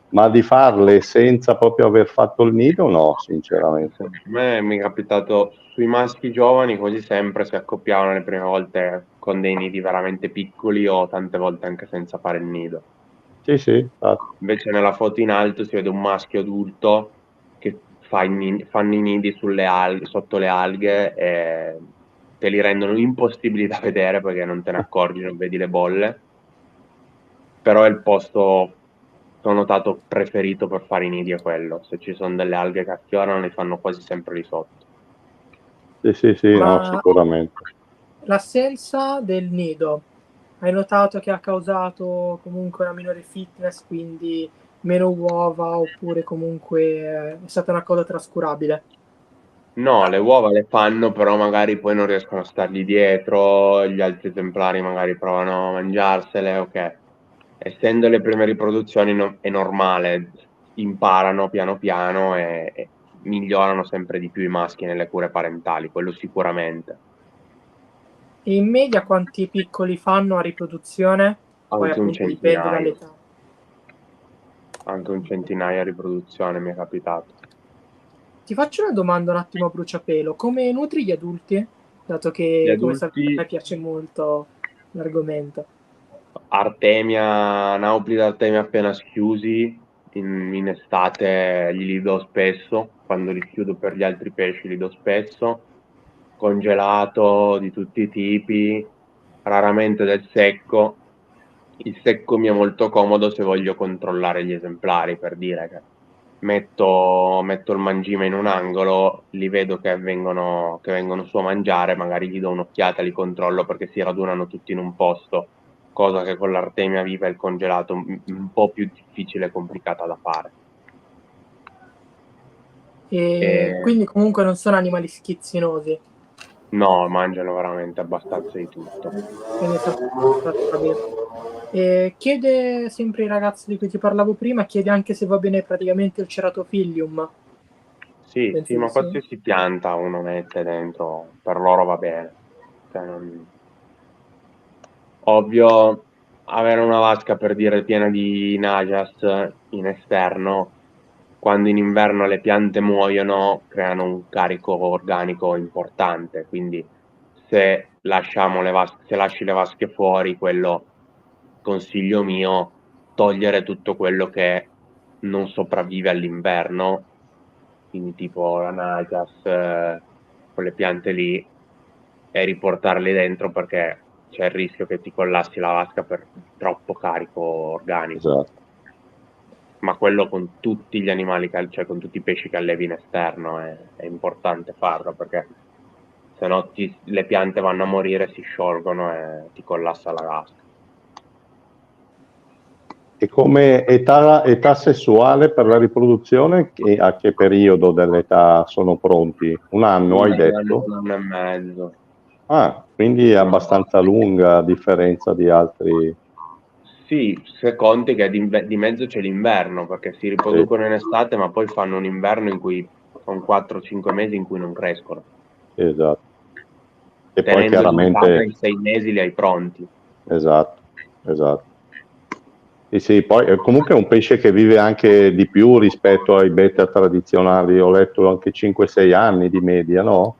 Ma di farle senza proprio aver fatto il nido, no, sinceramente. A me mi è capitato sui maschi giovani, quasi sempre si accoppiavano le prime volte con dei nidi veramente piccoli o tante volte anche senza fare il nido. Sì, sì, infatti. Invece nella foto in alto si vede un maschio adulto che fanno i nidi sotto le alghe e te li rendono impossibili da vedere perché non te ne accorgi, non vedi le bolle. Però è il posto che ho notato preferito per fare i nidi, è quello. Se ci sono delle alghe che affiorano, li fanno quasi sempre lì sotto. Sì, no, sicuramente. L'assenza del nido, hai notato che ha causato comunque una minore fitness, quindi meno uova, oppure comunque è stata una cosa trascurabile? No, le uova le fanno, però magari poi non riescono a stargli dietro, gli altri esemplari magari provano a mangiarsele, ok. Essendo le prime riproduzioni è normale, imparano piano piano e migliorano sempre di più i maschi nelle cure parentali, quello sicuramente. E in media quanti piccoli fanno a riproduzione? Poi Anche un appunto dipende centinaio. dall'età. Anche un centinaio a riproduzione mi è capitato. Ti faccio una domanda un attimo a bruciapelo. Come nutri gli adulti? Dato che, Gli come sapete, a adulti, me piace molto l'argomento. Artemia, Nauplida Artemia appena schiusi, in estate li do spesso, quando li chiudo per gli altri pesci li do spesso, congelato di tutti i tipi, raramente del secco. Il secco mi è molto comodo se voglio controllare gli esemplari, per dire che metto il mangime in un angolo, li vedo che vengono su a mangiare, magari gli do un'occhiata, li controllo perché si radunano tutti in un posto, cosa che con l'artemia viva e il congelato un po' più difficile e complicata da fare. E quindi comunque non sono animali schizzinosi. No, mangiano veramente abbastanza di tutto. Quindi chiede sempre il ragazzo di cui ti parlavo prima, chiede anche se va bene praticamente il ceratophyllum. Sì, Penso sì, ma di sì. qualsiasi pianta uno mette dentro, per loro va bene. Cioè, ovvio, avere una vasca per dire piena di Najas in esterno, quando in inverno le piante muoiono, creano un carico organico importante. Quindi se lasci le vasche fuori, quello consiglio mio, togliere tutto quello che non sopravvive all'inverno, quindi tipo la Najas, quelle piante lì, e riportarli dentro perché c'è il rischio che ti collassi la vasca per troppo carico organico. Esatto. Ma quello con tutti gli animali, cioè con tutti i pesci che allevi in esterno è importante farlo perché se no le piante vanno a morire, si sciolgono e ti collassa la vasca. E come età sessuale per la riproduzione, a che periodo dell'età sono pronti? Un anno, hai detto? Un anno e mezzo. Ah, quindi è abbastanza lunga a differenza di altri. Sì, se conti che di mezzo c'è l'inverno, perché si riproducono in estate, ma poi fanno un inverno in cui sono 4-5 mesi in cui non crescono. Esatto. E poi Tenendo in casa chiaramente, in 6 mesi li hai pronti. esatto. Sì, poi comunque è un pesce che vive anche di più rispetto ai beta tradizionali, ho letto anche 5-6 anni di media, no?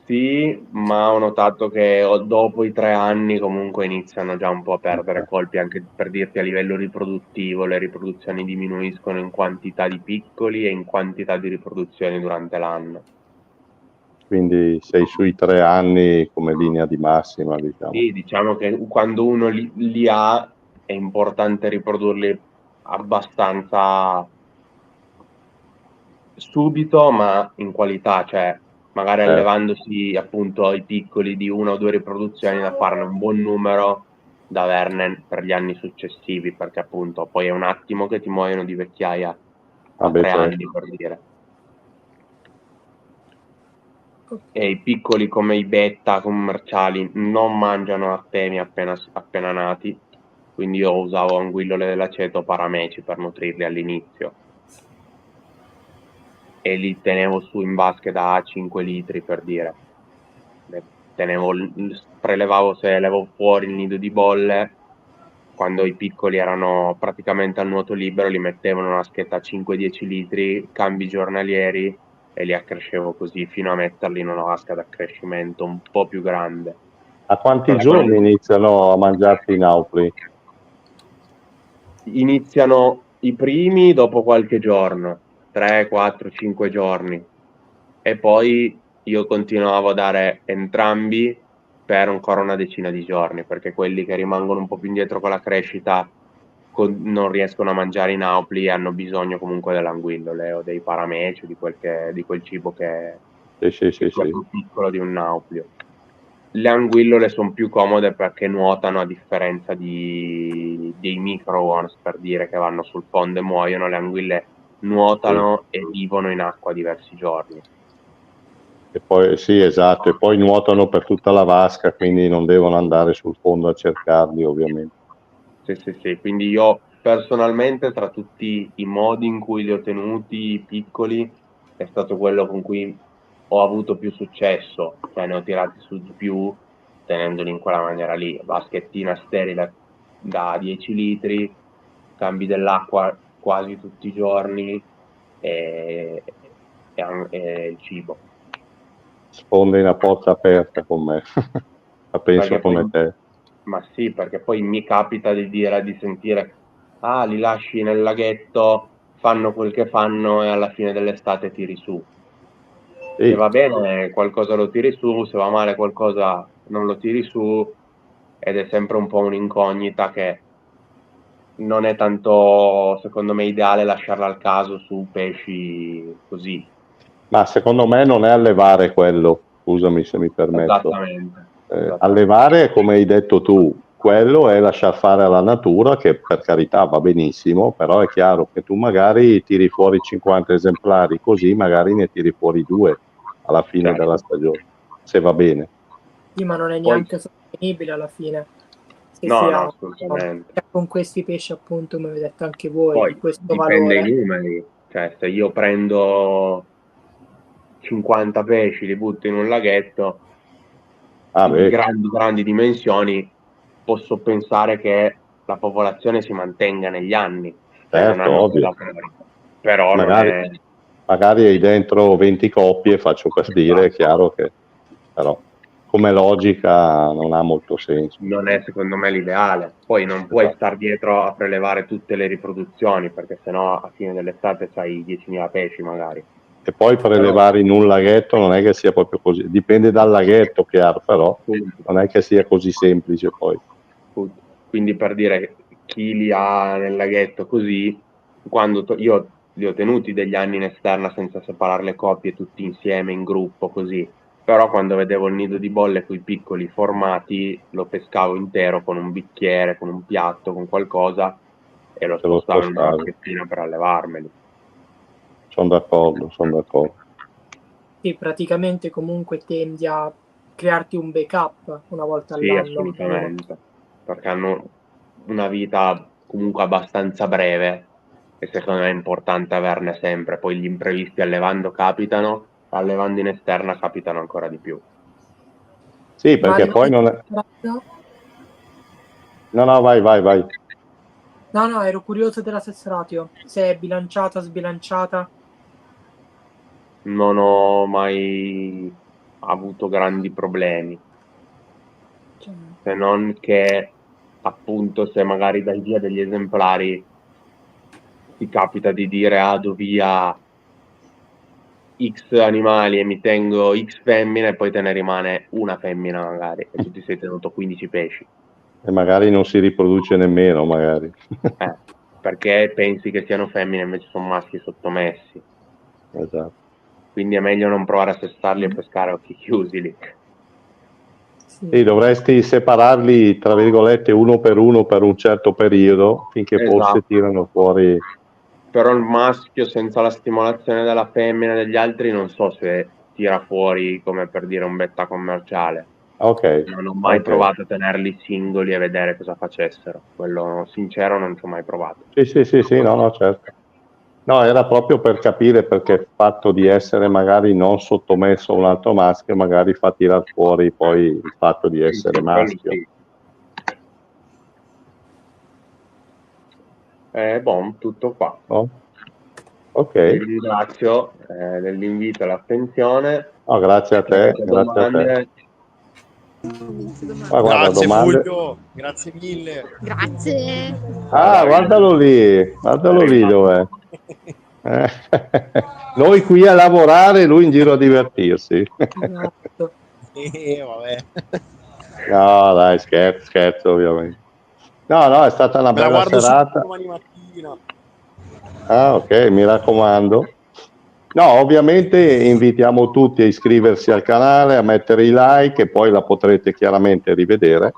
Sì, ma ho notato che dopo i 3 anni comunque iniziano già un po' a perdere colpi, anche per dirti a livello riproduttivo, le riproduzioni diminuiscono in quantità di piccoli e in quantità di riproduzioni durante l'anno. Quindi sei sui 3 anni come linea di massima, diciamo. Sì, diciamo che quando uno li ha è importante riprodurli abbastanza subito, ma in qualità, cioè magari allevandosi appunto i piccoli di 1 o 2 riproduzioni da farne un buon numero da averne per gli anni successivi, perché appunto poi è un attimo che ti muoiono di vecchiaia a 3 anni, per dire. E i piccoli come i betta commerciali non mangiano artemi appena nati, quindi io usavo anguillole dell'aceto parameci per nutrirli all'inizio e li tenevo su in vasche da 5 litri, per dire. Prelevavo, se levo fuori il nido di bolle, quando i piccoli erano praticamente al nuoto libero, li mettevo in una vaschetta a 5-10 litri, cambi giornalieri, e li accrescevo così fino a metterli in una vasca d'accrescimento un po' più grande. A quanti giorni iniziano a mangiarsi i naupli? Iniziano i primi dopo qualche giorno, 3, 4, 5 giorni, e poi io continuavo a dare entrambi per ancora una decina di giorni, perché quelli che rimangono un po' più indietro con la crescita non riescono a mangiare i naupli e hanno bisogno comunque dell'anguillole o dei parameci, di quel cibo che è più piccolo di un nauplio. Le anguillole sono più comode perché nuotano, a differenza dei micro-worms, per dire, che vanno sul fondo e muoiono. Le anguille nuotano e vivono in acqua diversi giorni. E poi sì, esatto, e poi nuotano per tutta la vasca, quindi non devono andare sul fondo a cercarli, ovviamente. Sì, quindi io personalmente, tra tutti i modi in cui li ho tenuti piccoli, è stato quello con cui ho avuto più successo, cioè ne ho tirati su di più tenendoli in quella maniera lì. Vaschettina sterile da 10 litri, cambi dell'acqua quasi tutti i giorni e il cibo. Sfonda in una porta aperta con me, la penso Perché come poi, te. ma sì, perché poi mi capita di sentire, li lasci nel laghetto, fanno quel che fanno e alla fine dell'estate tiri su. Sì. Se va bene qualcosa lo tiri su, se va male qualcosa non lo tiri su, ed è sempre un po' un'incognita che non è tanto, secondo me, ideale lasciarla al caso su pesci così. Ma secondo me non è allevare quello, scusami se mi permetto. Esattamente. Allevare, come hai detto tu, quello è lasciar fare alla natura, che per carità va benissimo, però è chiaro che tu magari tiri fuori 50 esemplari, così magari ne tiri fuori 2 alla fine della stagione, se va bene. Sì, ma non è neanche sostenibile alla fine. Se no, si ha, assolutamente. Con questi pesci, appunto, come avete detto anche voi, Poi di questo dipende valore. dai numeri, cioè se io prendo 50 pesci, li butto in un laghetto di grandi dimensioni, posso pensare che la popolazione si mantenga negli anni, cioè non hanno ovvio. però magari hai dentro 20 coppie, faccio per dire, è chiaro che però come logica non ha molto senso. Non è secondo me l'ideale. Poi non puoi star dietro a prelevare tutte le riproduzioni, perché sennò a fine dell'estate c'hai 10.000 pesci magari. E poi prelevare in un laghetto non è che sia proprio così, dipende dal laghetto, chiaro, però non è che sia così semplice poi. Quindi, per dire, chi li ha nel laghetto così, quando io li ho tenuti degli anni in esterna senza separare le coppie tutti insieme in gruppo così, però quando vedevo il nido di bolle con i piccoli formati lo pescavo intero con un bicchiere, con un piatto, con qualcosa, e lo spostavo in una vaschettina per allevarmeli. Sono d'accordo. Sì, praticamente comunque tendi a crearti un backup una volta all'anno. Sì, assolutamente, perché hanno una vita comunque abbastanza breve e secondo me è importante averne sempre. Poi gli imprevisti allevando capitano, allevando in esterna capitano ancora di più. Sì, perché poi non è... No, vai. No, ero curioso della Sess Ratio, se è bilanciata, sbilanciata. Non ho mai avuto grandi problemi, se non che appunto se magari dai via degli esemplari ti capita di dire do via X animali e mi tengo X femmine e poi te ne rimane una femmina magari e tu ti sei tenuto 15 pesci. E magari non si riproduce nemmeno, magari. Perché pensi che siano femmine invece sono maschi sottomessi. Esatto. Quindi è meglio non provare a sestarli e pescare a occhi chiusi lì. Sì, dovresti separarli, tra virgolette, uno per un certo periodo, finché forse tirano fuori. Però il maschio senza la stimolazione della femmina e degli altri non so se tira fuori, come per dire, un betta commerciale. Ok. Non ho mai provato a tenerli singoli e vedere cosa facessero. Quello sincero non ci ho mai provato. Sì, no, certo. No, era proprio per capire, perché il fatto di essere magari non sottomesso a un altro maschio magari fa tirar fuori poi il fatto di essere maschio. Sì. Tutto qua. Oh. Ok. Vi ringrazio dell'invito e l'attenzione. Grazie a te. Grazie a te. Guarda, grazie domande. Fulvio, grazie mille. Grazie. Guardalo lì dov'è. Noi qui a lavorare, lui in giro a divertirsi. Esatto. Vabbè. No, dai, scherzo ovviamente. No, è stata una bella serata. Domani mattina. Ok, mi raccomando. No, ovviamente invitiamo tutti a iscriversi al canale, a mettere i like e poi la potrete chiaramente rivedere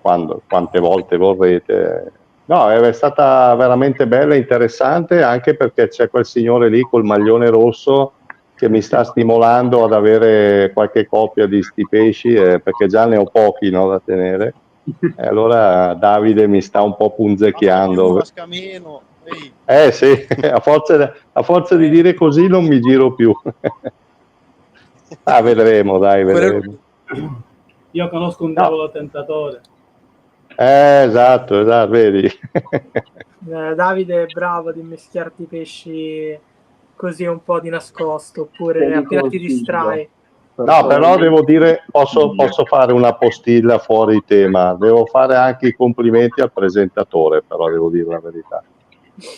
quante volte vorrete. No, è stata veramente bella e interessante, anche perché c'è quel signore lì col maglione rosso che mi sta stimolando ad avere qualche coppia di sti pesci, perché già ne ho pochi, no, da tenere. E allora Davide mi sta un po' punzecchiando. Sì, a forza di dire così non mi giro più. Vedremo, dai, vedremo. Io conosco un diavolo tentatore. Esatto, vedi. Davide è bravo ad immischiarti i pesci così un po' di nascosto, oppure appena ti distrai. No, però devo dire, posso fare una postilla fuori tema. Devo fare anche i complimenti al presentatore, però devo dire la verità.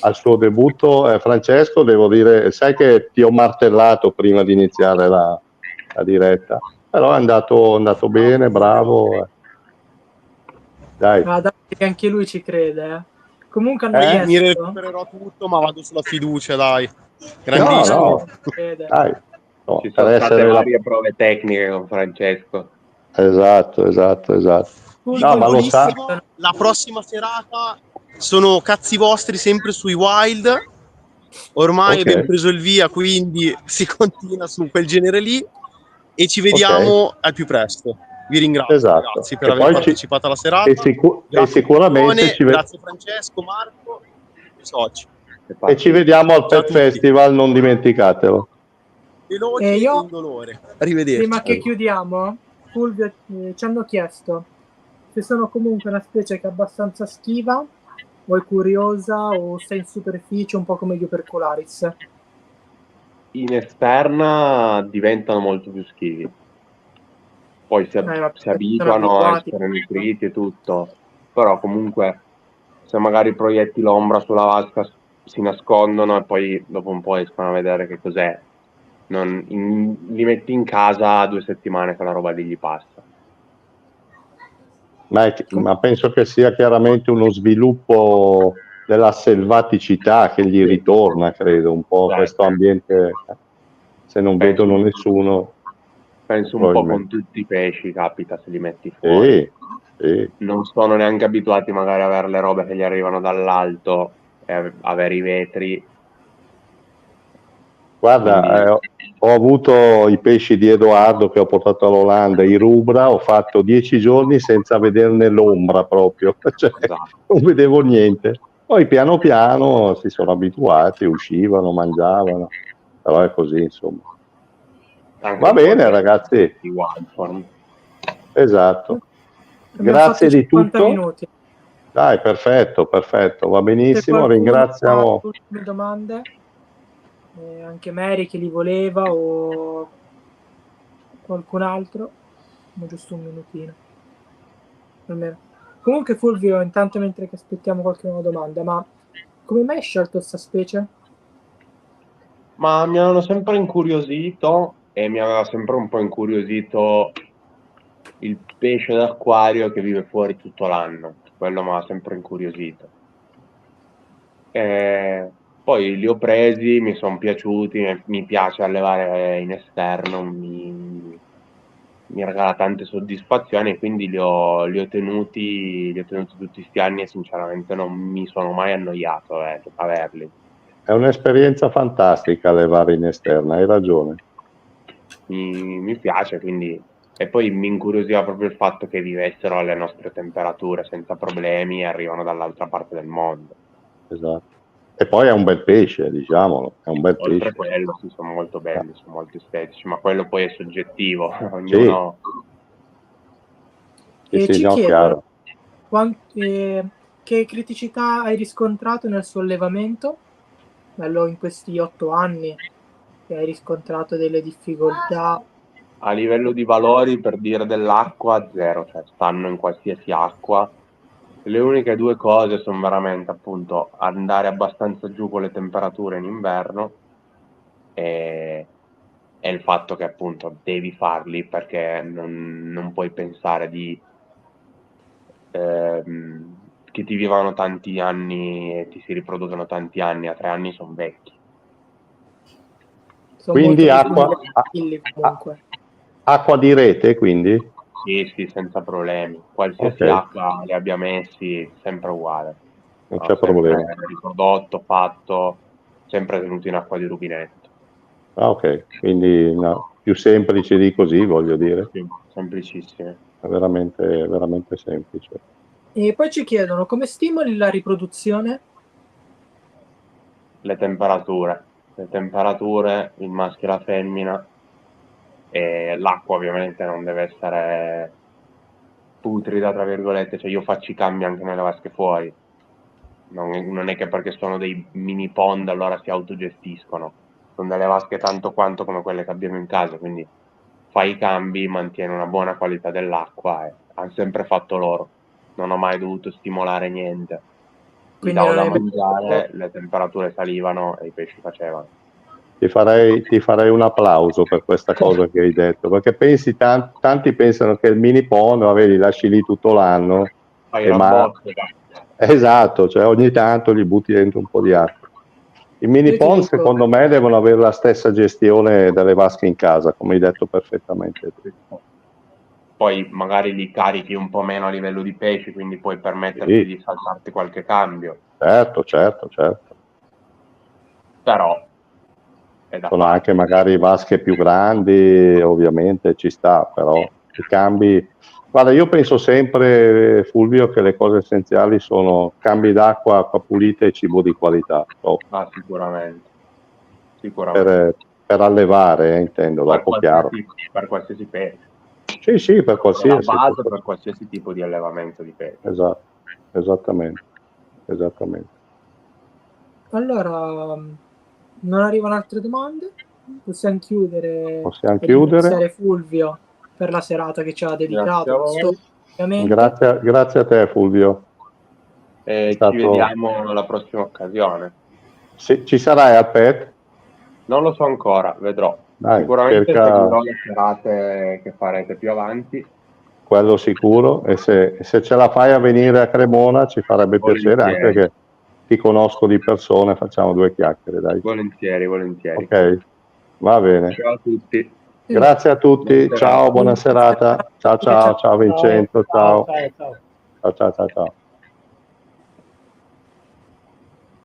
Al suo debutto, Francesco, devo dire, sai che ti ho martellato prima di iniziare la diretta, però è andato bene, bravo. Dai. Davide, anche lui ci crede. Comunque hanno mi recupererò tutto, ma vado sulla fiducia, dai. Grandissimo. Dai. Ci sono state varie prove tecniche con Francesco. Esatto. No, ma lo sa. La prossima serata sono cazzi vostri sempre sui Wild. Ormai abbiamo preso il via, quindi si continua su quel genere lì e ci vediamo al più presto. Vi ringrazio ragazzi per aver partecipato alla serata. E sicuramente grazie Francesco, Marco e soci. E ci vediamo al Pet Festival, non dimenticatelo. E io, dolore. Arrivederci. Prima che chiudiamo, Fulvio, ci hanno chiesto se sono comunque una specie che è abbastanza schiva, o è curiosa, o sta in superficie, un po' come gli Opercularis. In esterna diventano molto più schivi. Poi si abituano a essere nutriti e tutto, però comunque se magari proietti l'ombra sulla vasca si nascondono e poi dopo un po' escono a vedere che cos'è. Li metti in casa 2 settimane che la roba lì gli passa. Ma penso che sia chiaramente uno sviluppo della selvaticità che gli ritorna, credo, un po' questo ambiente, se non vedono nessuno. Penso un po' con tutti i pesci capita se li metti fuori. Sì. Non sono neanche abituati magari a avere le robe che gli arrivano dall'alto e avere i vetri. Guarda, ho avuto i pesci di Edoardo che ho portato all'Olanda, i rubra, ho fatto 10 giorni senza vederne l'ombra proprio, cioè, non vedevo niente. Poi piano piano si sono abituati, uscivano, mangiavano, però è così, insomma. Va bene ragazzi. Esatto. Grazie di tutto. Minuti. Dai, perfetto, va benissimo. Ringraziamo. Ultime domande? Anche Mary che li voleva o qualcun altro? Giusto un minutino. Almeno. Comunque Fulvio, intanto mentre che aspettiamo qualche nuova domanda, ma come mai hai scelto questa specie? Ma mi hanno sempre incuriosito e mi aveva sempre un po' incuriosito il pesce d'acquario che vive fuori tutto l'anno. Quello mi ha sempre incuriosito. Poi li ho presi, mi sono piaciuti, mi piace allevare in esterno, mi regala tante soddisfazioni, e quindi li ho tenuti tutti questi anni, e sinceramente non mi sono mai annoiato averli. È un'esperienza fantastica levare in esterna, hai ragione. Mi piace, quindi, e poi mi incuriosiva proprio il fatto che vivessero alle nostre temperature senza problemi e arrivano dall'altra parte del mondo. Esatto. E poi è un bel pesce, diciamolo, è un bel Oltre pesce. a quello, sì, sono molto belli, sono molto estetici, ma quello poi è soggettivo, ognuno... Sì, ci no, chiedono chiaro. che criticità hai riscontrato nel sollevamento? Bello, in questi 8 anni che hai riscontrato delle difficoltà? A livello di valori, per dire, dell'acqua, zero, cioè stanno in qualsiasi acqua. Le uniche due cose sono veramente, appunto, andare abbastanza giù con le temperature in inverno e il fatto che, appunto, devi farli perché non puoi pensare che ti vivano tanti anni e ti si riproducono tanti anni. A 3 anni sono vecchi. Sono Quindi molto comunque. Acqua di rete, quindi? Sì, senza problemi. Qualsiasi acqua li abbia messi, sempre uguale. Non c'è problema. Riprodotto, fatto, sempre tenuto in acqua di rubinetto. Ah, ok, quindi più semplice di così, voglio dire. Sì, semplicissime. È veramente, veramente semplice. E poi ci chiedono come stimoli la riproduzione? Le temperature, il maschio e la femmina, e l'acqua ovviamente non deve essere putrida, tra virgolette, cioè io faccio i cambi anche nelle vasche fuori. Non è che perché sono dei mini pond allora si autogestiscono, sono delle vasche tanto quanto come quelle che abbiamo in casa, quindi fai i cambi, mantieni una buona qualità dell'acqua, e hanno sempre fatto loro, non ho mai dovuto stimolare niente, gli Quindi davo non da è mangiare, le temperature salivano e i pesci facevano. Ti farei un applauso per questa cosa che hai detto, perché tanti pensano che il mini pond, li lasci lì tutto l'anno. Esatto, cioè ogni tanto gli butti dentro un po' di acqua. I mini pond secondo me devono avere la stessa gestione delle vasche in casa, come hai detto perfettamente tu. Poi magari li carichi un po' meno a livello di pesci, quindi puoi permetterti di saltarti qualche cambio. Certo. Però sono anche magari vasche più grandi, ovviamente ci sta, però i cambi... Guarda, io penso sempre, Fulvio, che le cose essenziali sono cambi d'acqua, acqua pulita e cibo di qualità. Sicuramente. Per allevare, intendo, dopo chiaro. Per qualsiasi pesce. Sì, per qualsiasi. La base per qualsiasi tipo di allevamento di pesce. Esatto, esattamente. Allora, non arrivano altre domande? Possiamo chiudere. Chiudere. Fulvio per la serata che ci ha dedicato. Grazie a te, Fulvio. Ci vediamo alla prossima occasione. Ci sarai al PET? Non lo so ancora, vedrò. Sicuramente seguirò le serate che farete più avanti. Quello sicuro, e se ce la fai a venire a Cremona ci farebbe piacere, anche che ti conosco di persona, facciamo 2 chiacchiere, dai. Volentieri. Ok, va bene. Ciao a tutti. Grazie a tutti, ciao, buona serata. Ciao Vincenzo, ciao.